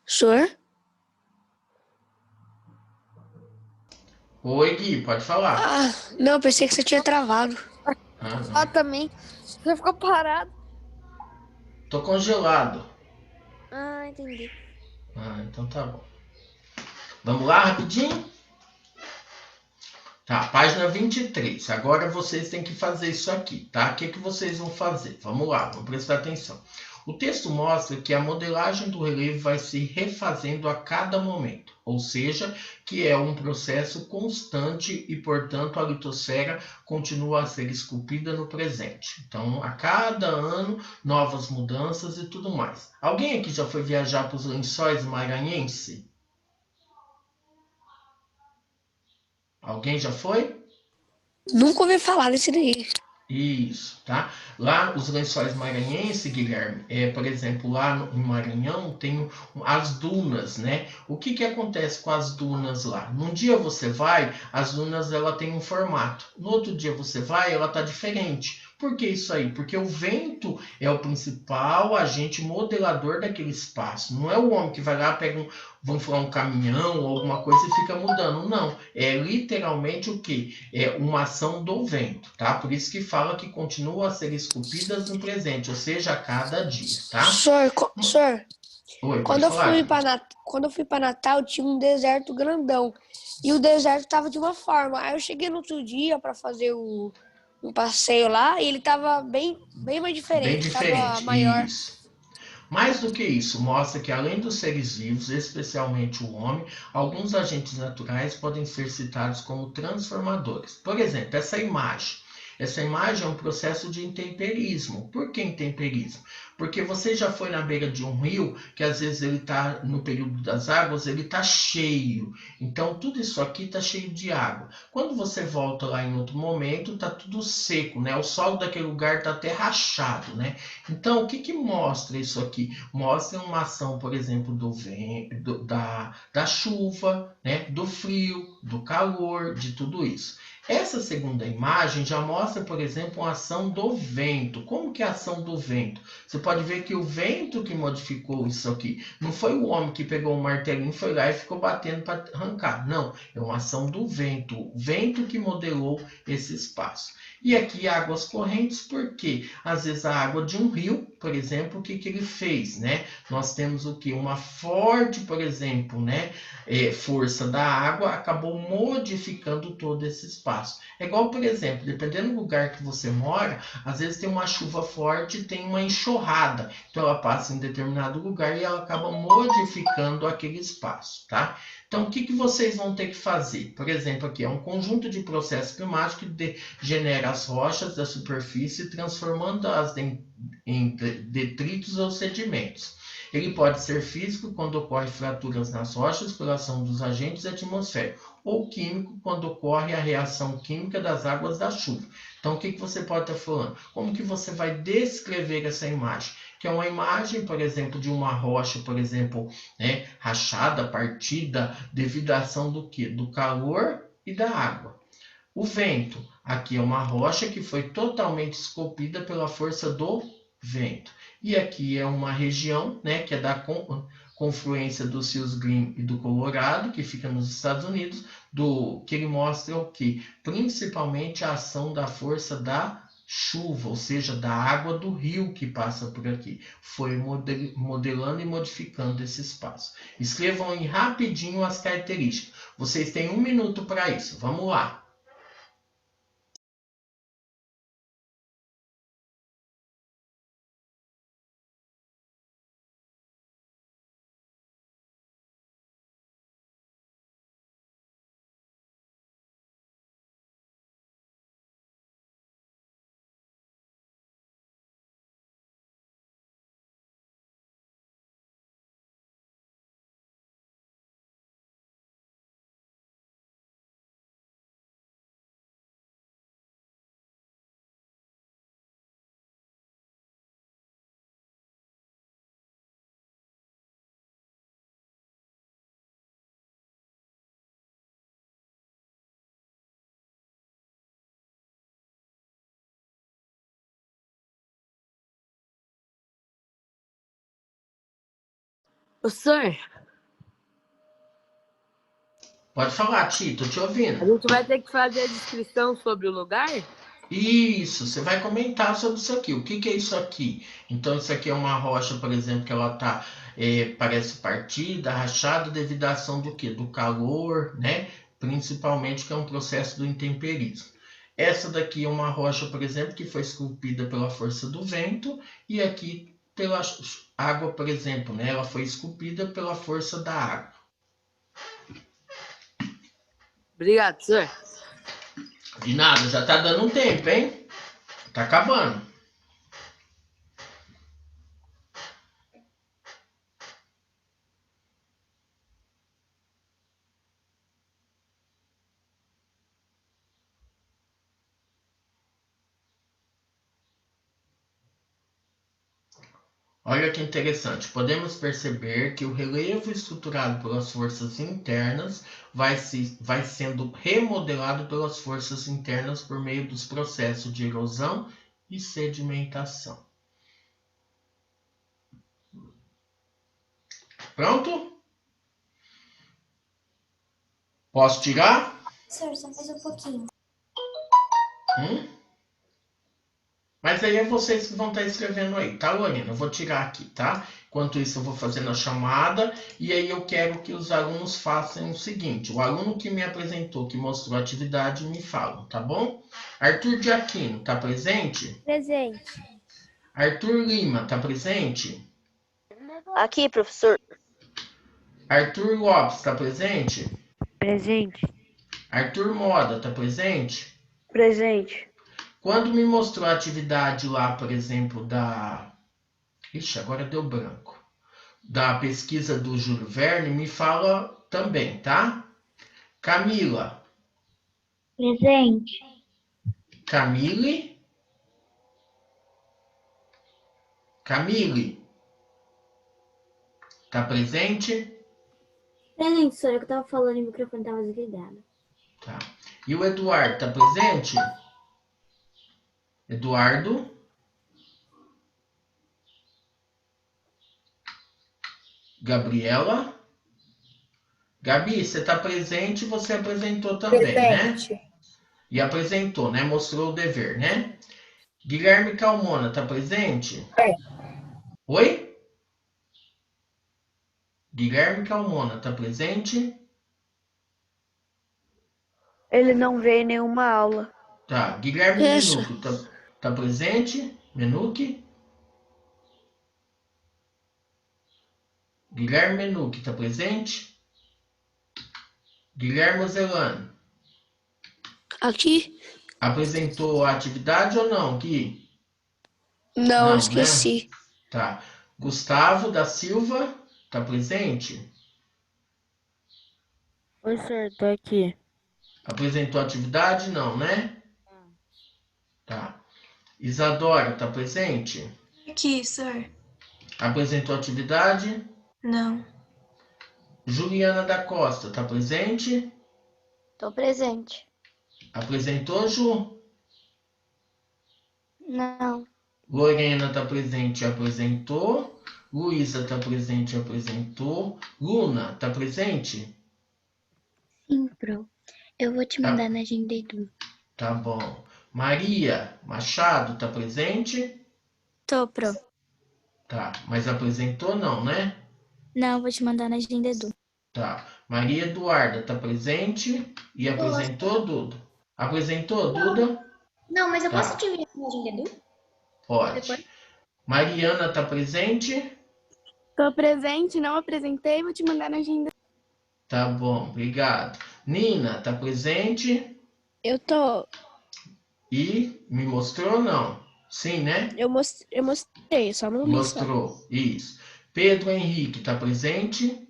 Senhor? Oi, Gui, pode falar. Ah, não, pensei que você tinha travado. Ah, Ah, não. também. Você ficou parado. Tô congelado. Ah, entendi. Ah, então tá bom. Vamos lá, rapidinho? Tá, página 23. Agora vocês têm que fazer isso aqui, tá? O que vocês vão fazer? Vamos lá, vamos prestar atenção. O texto mostra que a modelagem do relevo vai se refazendo a cada momento, ou seja, que é um processo constante e, portanto, a litosfera continua a ser esculpida no presente. Então, a cada ano, novas mudanças e tudo mais. Alguém aqui já foi viajar para os Lençóis Maranhenses? Alguém já foi? Nunca ouvi falar desse daí. Isso, tá? Lá, os Lençóis Maranhenses, Guilherme, por exemplo, lá no Maranhão tem as dunas, né? O que acontece com as dunas lá? Num dia você vai, as dunas ela tem um formato. No outro dia você vai, ela tá diferente. Por que isso aí? Porque o vento é o principal agente modelador daquele espaço. Não é o homem que vai lá, pega vamos falar, um caminhão ou alguma coisa e fica mudando. Não, é literalmente o quê? É uma ação do vento, tá? Por isso que fala que continua a ser esculpidas no presente, ou seja, a cada dia, tá? Senhor, Oi, quando eu fui para Natal, tinha um deserto grandão. E o deserto tava de uma forma. Aí eu cheguei no outro dia para fazer um passeio lá e ele tava bem mais diferente. Bem diferente, tava maior. Isso. Mais do que isso, mostra que além dos seres vivos, especialmente o homem, alguns agentes naturais podem ser citados como transformadores. Por exemplo, essa imagem. Essa imagem é um processo de intemperismo. Por que intemperismo? Porque você já foi na beira de um rio, que às vezes ele está, no período das águas, ele está cheio. Então, tudo isso aqui está cheio de água. Quando você volta lá em outro momento, está tudo seco, né? O solo daquele lugar está até rachado, né? Então, o que mostra isso aqui? Mostra uma ação, por exemplo, do vento, da chuva, né? Do frio, do calor, de tudo isso. Essa segunda imagem já mostra, por exemplo, uma ação do vento. Como que é a ação do vento? Você pode ver que o vento que modificou isso aqui, não foi o homem que pegou o martelinho, foi lá e ficou batendo para arrancar. Não, é uma ação do vento. O vento que modelou esse espaço. E aqui águas correntes, porque às vezes a água de um rio, por exemplo, o que ele fez, né? Nós temos o que? Uma forte, por exemplo, né? Força da água acabou modificando todo esse espaço. É igual, por exemplo, dependendo do lugar que você mora, às vezes tem uma chuva forte e tem uma enxurrada. Então ela passa em determinado lugar e ela acaba modificando aquele espaço, tá? Então, o que vocês vão ter que fazer? Por exemplo, aqui é um conjunto de processos climáticos que genera as rochas da superfície, transformando-as em detritos ou sedimentos. Ele pode ser físico, quando ocorrem fraturas nas rochas pela ação dos agentes atmosféricos, ou químico, quando ocorre a reação química das águas da chuva. Então, o que você pode estar falando? Como que você vai descrever essa imagem? Que é uma imagem, por exemplo, de uma rocha, por exemplo, né, rachada, partida, devido à ação do quê? Do calor e da água. O vento, aqui é uma rocha que foi totalmente esculpida pela força do vento. E aqui é uma região, né, que é da confluência dos rios Green e do Colorado, que fica nos Estados Unidos, que ele mostra o quê? Principalmente a ação da força da chuva, ou seja, da água do rio que passa por aqui. Foi modelando e modificando esse espaço. Escrevam aí rapidinho as características. Vocês têm 1 minuto para isso. Vamos lá. Professor, Pode falar, Tito, tô te ouvindo. a gente vai ter que fazer a descrição sobre o lugar? Isso, você vai comentar sobre isso aqui. O que é isso aqui? Então, isso aqui é uma rocha, por exemplo, que ela tá, parece partida, rachada, devido à ação do quê? Do calor, né? Principalmente, que é um processo do intemperismo. Essa daqui é uma rocha, por exemplo, que foi esculpida pela força do vento, e aqui pela água, por exemplo, né? Ela foi esculpida pela força da água. Obrigado, senhor. De nada, já tá dando um tempo, hein? Tá acabando. Olha que interessante, podemos perceber que o relevo estruturado pelas forças internas vai sendo remodelado pelas forças internas por meio dos processos de erosão e sedimentação. Pronto? Posso tirar? Senhor, só mais um pouquinho. Mas aí é vocês que vão estar escrevendo aí, tá, Lorena? Eu vou tirar aqui, tá? Enquanto isso, eu vou fazendo a chamada. E aí eu quero que os alunos façam o seguinte. O aluno que me apresentou, que mostrou a atividade, me fala, tá bom? Arthur de Aquino, tá presente? Presente. Arthur Lima, tá presente? Aqui, professor. Arthur Lopes, tá presente? Presente. Arthur Moda, tá presente? Presente. Quando me mostrou a atividade lá, por exemplo, da... Ixi, agora deu branco. Da pesquisa do Júlio Verne, me fala também, tá? Camila. Presente. Camille. Camille. Tá presente? Presente, senhor, que eu tava falando e o microfone tava desligado. Tá. E o Eduardo, tá presente? Eduardo. Gabriela. Gabi, você tá presente, você apresentou também, né? E apresentou, né? Mostrou o dever, né? Guilherme Calmona, tá presente? Oi? Guilherme Calmona, tá presente? Ele não veio em nenhuma aula. Tá. Guilherme Isso. Menuque, tá presente? Menuque? Guilherme Menuque, tá presente? Guilherme Zelano. Aqui? Apresentou a atividade ou não, Gui? Não, Não, esqueci. Tá. Gustavo da Silva, tá presente? Oi, senhor, tô aqui. Apresentou a atividade? Não, né? Tá. Isadora, tá presente? Aqui, senhor. Apresentou a atividade? Não. Juliana da Costa, tá presente? Tô presente. Apresentou, Ju? Não. Lorena tá presente, apresentou. Luísa tá presente, apresentou. Luna, tá presente? Sim, pro. Eu vou te mandar na agenda Edu. Tá bom. Maria Machado, tá presente? Tô, pro. Tá. Mas apresentou não, né? Não, vou te mandar na agenda Edu. Tá. Maria Eduarda, tá presente? E apresentou, Duda? Apresentou, Duda? Não, mas eu Tá. posso te ver na agenda Edu? Pode. Depois? Mariana tá presente? Tô presente, não apresentei, vou te mandar na agenda. Tá bom, obrigado. Nina, tá presente? Eu tô. E me mostrou não? Sim, né? Eu mostrei, só não li só. Mostrou, isso. Pedro Henrique, tá presente?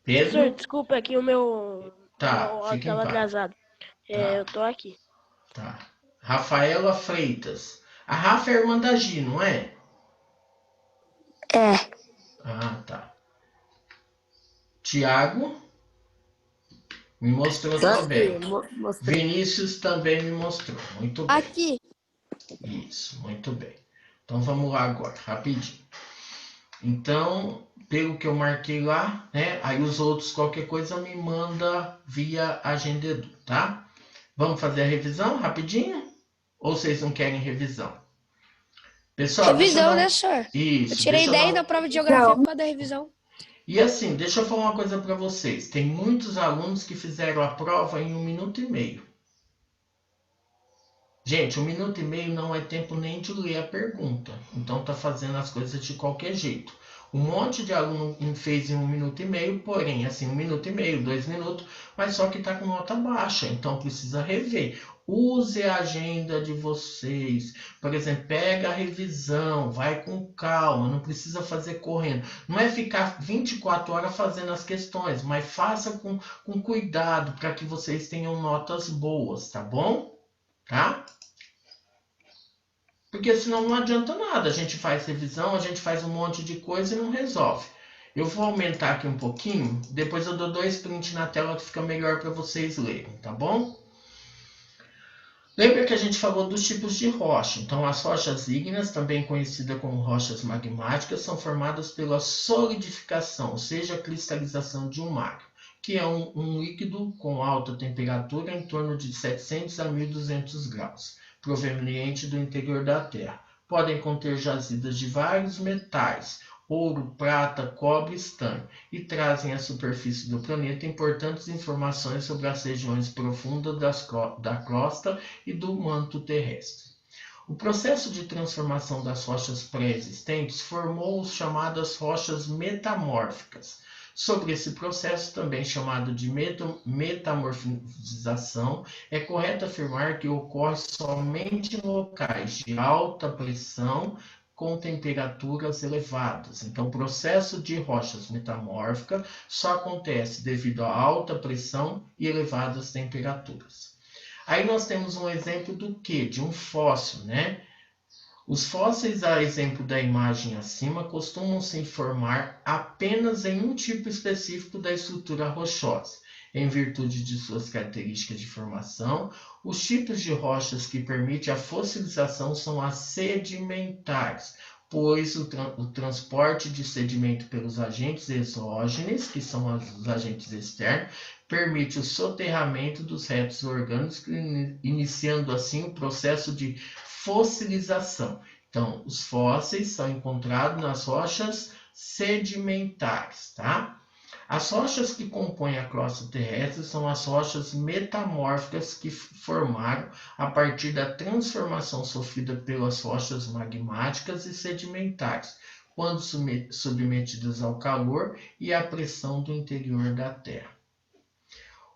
Professor, Pedro? desculpa, aqui o meu Tá, áudio fica em tava paz. atrasado. Eu tô aqui. Tá. Rafaela Freitas. A Rafa é irmã da Gi, não é? É. Ah, tá. Tiago. Me mostrou Tá também. aqui, mostrei. Vinícius também me mostrou. Muito bem. Aqui. Isso, muito bem. Então vamos lá agora, rapidinho. Então, pelo que eu marquei lá, né? Aí os outros, qualquer coisa, me manda via Agenda Edu, tá? Vamos fazer a revisão rapidinho? Ou vocês não querem revisão? Pessoal, Revisão, né, deixa eu senhor? dar... Isso, Eu tirei deixa 10 dar... na prova de geografia por causa da revisão. E assim, deixa eu falar uma coisa para vocês. Tem muitos alunos que fizeram a prova em 1 minuto e meio. Gente, 1 minuto e meio não é tempo nem de ler a pergunta. Então tá fazendo as coisas de qualquer jeito. Um monte de aluno fez em 1 minuto e meio, porém, assim, 1 minuto e meio, 2 minutos, mas só que tá com nota baixa, então precisa rever. Use a agenda de vocês. Por exemplo, pega a revisão, vai com calma, não precisa fazer correndo. Não é ficar 24 horas fazendo as questões, mas faça com cuidado para que vocês tenham notas boas, tá bom? Tá? Porque senão não adianta nada. A gente faz revisão, a gente faz um monte de coisa e não resolve. Eu vou aumentar aqui um pouquinho, depois eu dou 2 prints na tela que fica melhor para vocês lerem, tá bom? Lembra que a gente falou dos tipos de rocha. Então, as rochas ígneas, também conhecidas como rochas magmáticas, são formadas pela solidificação, ou seja, a cristalização de um magma, que é um líquido com alta temperatura em torno de 700 a 1200 graus, proveniente do interior da Terra. Podem conter jazidas de vários metais, ouro, prata, cobre e estanho, e trazem à superfície do planeta importantes informações sobre as regiões profundas da crosta e do manto terrestre. O processo de transformação das rochas pré-existentes formou as chamadas rochas metamórficas. Sobre esse processo, também chamado de metamorfização, é correto afirmar que ocorre somente em locais de alta pressão com temperaturas elevadas. Então, o processo de rochas metamórficas só acontece devido à alta pressão e elevadas temperaturas. Aí nós temos um exemplo do quê? De um fóssil, né? Os fósseis, a exemplo da imagem acima, costumam se formar apenas em um tipo específico da estrutura rochosa. Em virtude de suas características de formação, os tipos de rochas que permitem a fossilização são as sedimentares, pois o transporte de sedimento pelos agentes exógenos, que são os agentes externos, permite o soterramento dos restos orgânicos, iniciando assim o processo de fossilização. Então, os fósseis são encontrados nas rochas sedimentares, tá? As rochas que compõem a crosta terrestre são as rochas metamórficas que formaram a partir da transformação sofrida pelas rochas magmáticas e sedimentares, quando submetidas ao calor e à pressão do interior da Terra.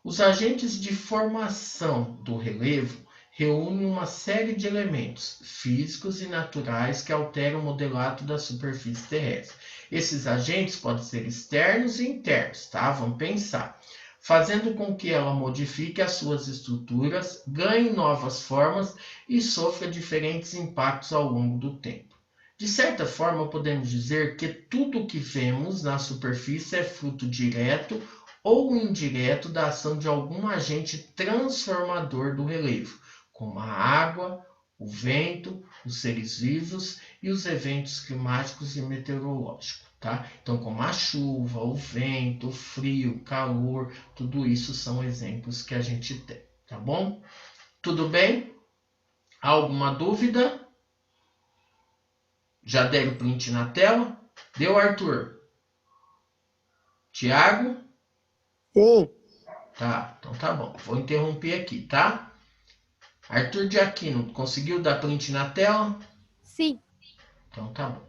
Os agentes de formação do relevo reúnem uma série de elementos físicos e naturais que alteram o modelato da superfície terrestre. Esses agentes podem ser externos e internos, tá? Vamos pensar. Fazendo com que ela modifique as suas estruturas, ganhe novas formas e sofra diferentes impactos ao longo do tempo. De certa forma, podemos dizer que tudo o que vemos na superfície é fruto direto ou indireto da ação de algum agente transformador do relevo, como a água, o vento, os seres vivos e os eventos climáticos e meteorológicos, tá? Então, como a chuva, o vento, o frio, o calor, tudo isso são exemplos que a gente tem, tá bom? Tudo bem? Alguma dúvida? Já deram print na tela? Deu, Arthur? Tiago? Sim. Tá, então tá bom. Vou interromper aqui, tá? Arthur de Aquino, conseguiu dar print na tela? Sim. Então tá bom.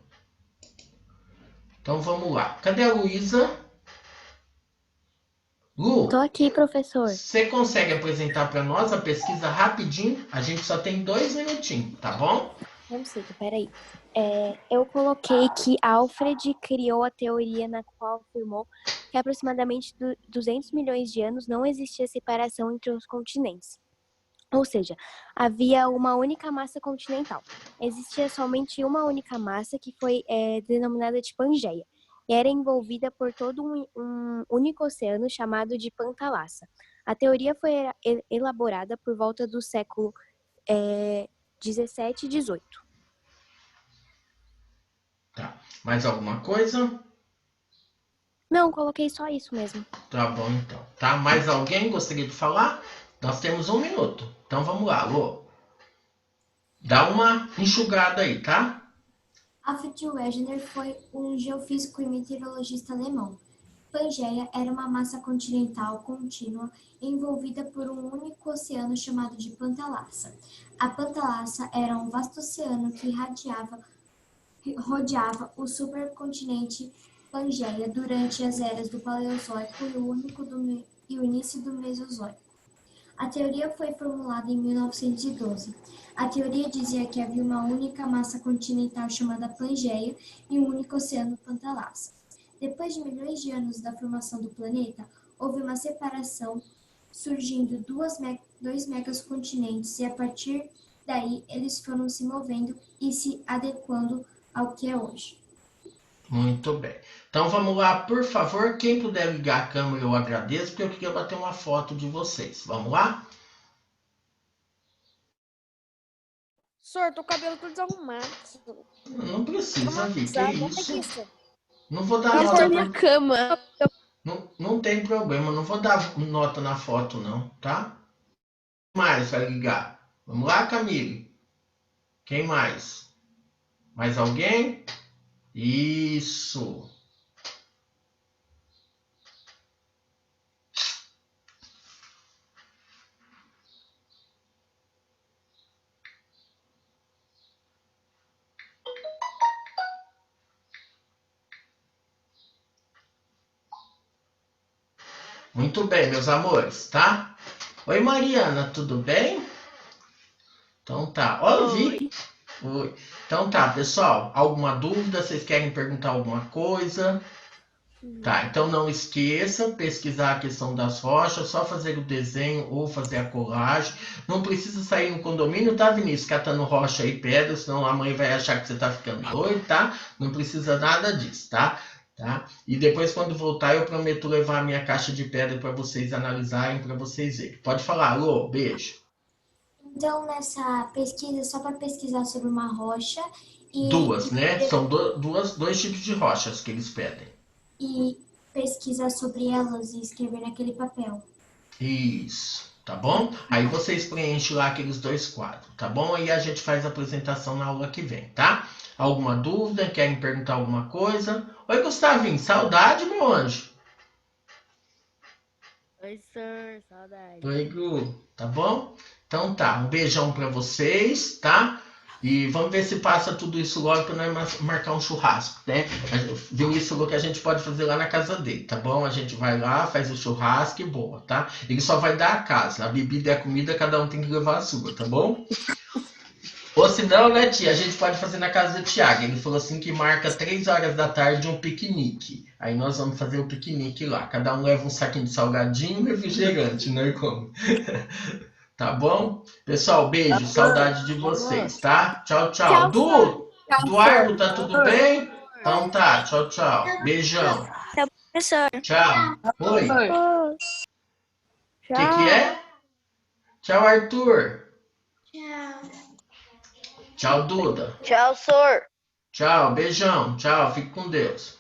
Então vamos lá. Cadê a Luísa? Lu, Tô aqui, professor. você consegue apresentar para nós a pesquisa rapidinho? A gente só tem 2 minutinhos, tá bom? Consigo, peraí. Eu coloquei que Alfred criou a teoria na qual afirmou que aproximadamente 200 milhões de anos não existia separação entre os continentes. Ou seja, havia uma única massa continental. Existia somente uma única massa que foi denominada de Pangeia e era envolvida por todo um único oceano chamado de Pantalassa. A teoria foi elaborada por volta do século 17 e 18. Tá. Mais alguma coisa? Não, coloquei só isso mesmo. Tá bom então. Tá? Mais alguém gostaria de falar? Nós temos 1 minuto. Então vamos lá, Lu. Dá uma enxugada aí, tá? Alfred Wegener foi um geofísico e meteorologista alemão. Pangeia era uma massa continental contínua envolvida por um único oceano chamado de Pantalassa. A Pantalassa era um vasto oceano que rodeava o supercontinente Pangeia durante as eras do Paleozoico e o início do Mesozoico. A teoria foi formulada em 1912. A teoria dizia que havia uma única massa continental chamada Pangeia e um único oceano Pantalassa. Depois de milhões de anos da formação do planeta, houve uma separação, surgindo dois megacontinentes, e a partir daí eles foram se movendo e se adequando ao que é hoje. Muito bem. Então vamos lá, por favor. Quem puder ligar a câmera, eu agradeço, porque eu queria bater uma foto de vocês. Vamos lá? Professor, tô com o cabelo todo desarrumado. Não precisa, Vi. Que isso? Não vou Tá dar por nota. minha cama. Não tem problema. Não vou dar nota na foto, não, tá? Quem mais vai ligar? Vamos lá, Camille? Quem mais? Mais alguém? Isso. Muito bem, meus amores, tá? Oi, Mariana, tudo bem? Então tá. Ó, Vi. Oi. Então tá, pessoal. Alguma dúvida? Vocês querem perguntar alguma coisa? Tá, então não esqueça, pesquisar a questão das rochas, só fazer o desenho ou fazer a colagem. Não precisa sair no condomínio, tá, Vinícius? Catando rocha e pedra, senão a mãe vai achar que você tá ficando doido, tá? Não precisa nada disso, tá? E depois, quando voltar, eu prometo levar a minha caixa de pedra para vocês analisarem, para vocês verem. Pode falar, Lô, beijo. Então, nessa pesquisa, só para pesquisar sobre uma rocha e... Duas, né? São dois tipos de rochas que eles pedem. E pesquisar sobre elas e escrever naquele papel. Isso, tá bom? Aí vocês preenchem lá aqueles 2 quadros, tá bom? Aí a gente faz a apresentação na aula que vem, tá? Alguma dúvida? Querem perguntar alguma coisa? Oi, Gustavinho, saudade, meu anjo. Oi, sir, saudade. Oi, Gu, tá bom? Então tá, um beijão pra vocês, tá? E vamos ver se passa tudo isso logo pra nós marcar um churrasco, né? Vinícius falou que a gente pode fazer lá na casa dele, tá bom? A gente vai lá, faz o churrasco e boa, tá? Ele só vai dar a casa, a bebida e a comida, cada um tem que levar a sua, tá bom? Ou se não, né, tia, a gente pode fazer na casa do Thiago. Ele falou assim que marca 3 horas da tarde um piquenique. Aí nós vamos fazer o piquenique lá. Cada um leva um saquinho de salgadinho e refrigerante, né? Como? Tá bom? Pessoal, beijo, saudade de vocês, tá? Tchau, tchau. Eduardo, tá tudo bem? Então tá, tchau, tchau. Beijão. Tchau, professor. Tchau. Oi. O Tchau. que é? Tchau, Arthur. Tchau, Duda. Tchau, senhor. Tchau, beijão. Tchau, fique com Deus.